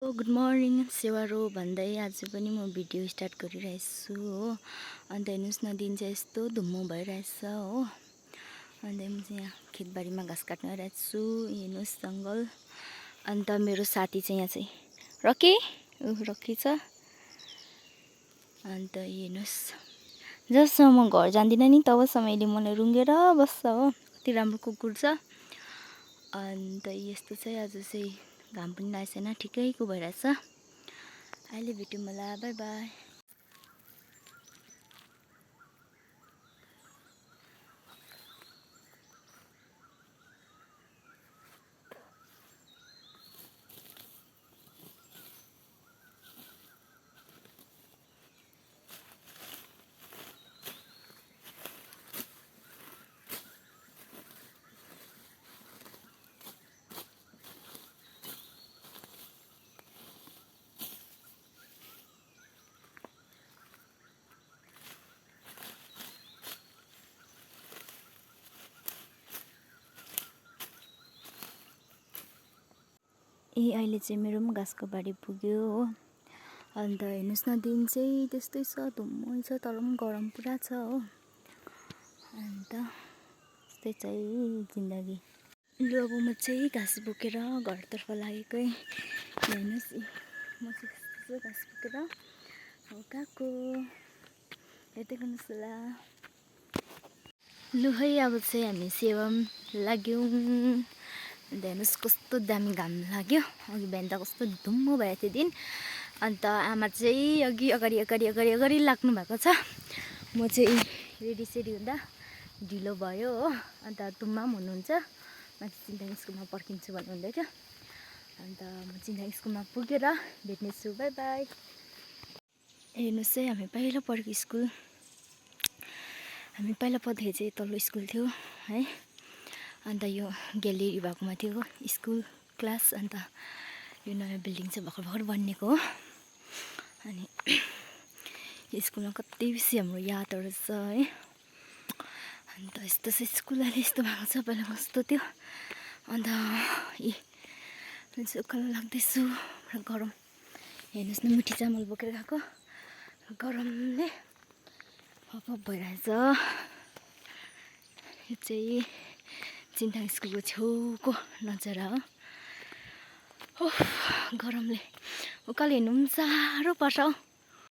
Good morning सेवारो भन्दै आज पनि म भिडियो स्टार्ट गरिरहेछु हो। अन्त हेर्नुहोस् न, दिन चाहिँ यस्तो धुम्म भइरहेछ हो। अन्त म चाहिँ यहाँ खेतबारीमा घाँस काट्न आइरहेको छु। हेर्नुहोस् जङ्गल। अन्त मेरो साथी चाहिँ यहाँ चाहिँ रकी छ। अन्त हेर्नुहोस्, जबसम्म म घर जान्दिनँ नि तबसम्म अहिले मलाई रुँगेर बस्छ हो। कति राम्रो कुकुर छ। अन्त यस्तो चाहिँ आज चाहिँ घाम पनि लागेको छैन, ठिकैको भइरहेछ। अहिले भेट्यौँ होला, बाई बाई। अहिले चाहिँ मेरो पनि घाँसको बारी पुग्यो हो। अन्त हेर्नुहोस् न, दिन चाहिँ त्यस्तै छ, धुम्मै छ, तर पनि गरम पुरा छ हो। अन्त त्यस्तै चाहिँ जिन्दगी। लु अब म चाहिँ घाँस बोकेर घरतर्फ लागेकै। हेर्नुहोस्, म चाहिँ यस्तो घाँस बोकेर गएको, हेर्दै गर्नुहोस् होला। लु है, अब चाहिँ हामी सेवामा लाग्यौँ। अन्त हेर्नुहोस् कस्तो दामी घाम लाग्यो। अघि बिहान त कस्तो धुम्म भएको थियो दिन। अन्त आमा चाहिँ अगाडि लाग्नु भएको छ। म चाहिँ रेडी हुँदा ढिलो भयो हो। अन्त तुम्मा पनि हुनुहुन्छ, माथि चिन्ताङ स्कुलमा पर्खिन्छु भन्नुहुँदै थियो। अन्त म चिन्ताङ स्कुलमा पुगेर भेट्नेछु, बाई बाई। हेर्नुहोस् है, हामी पहिला पढेको स्कुल, हामी पहिला पढ्दाखेरि चाहिँ तल्लो स्कुल थियो है। अन्त यो ग्यालेरी भएकोमा थियो स्कुल क्लास। अन्त यो नयाँ बिल्डिङ चाहिँ भर्खर बनिएको हो। अनि स्कुलमा कति बेसी हाम्रो यादहरू छ है। अन्त यस्तो चाहिँ स्कुल अहिले यस्तो भएको छ, पहिला कस्तो थियो। अन्त चाहिँ उकालो लाग्दैछु, गरम। हेर्नुहोस् न, मुठी चामल बोकेर गएको, गरमले हप भइरहेछ। यो चाहिँ चिन्ताङ स्कुलको छेउको नजारा हो। गरमले उकालो हिँड्नु पनि साह्रो पर्छ हो।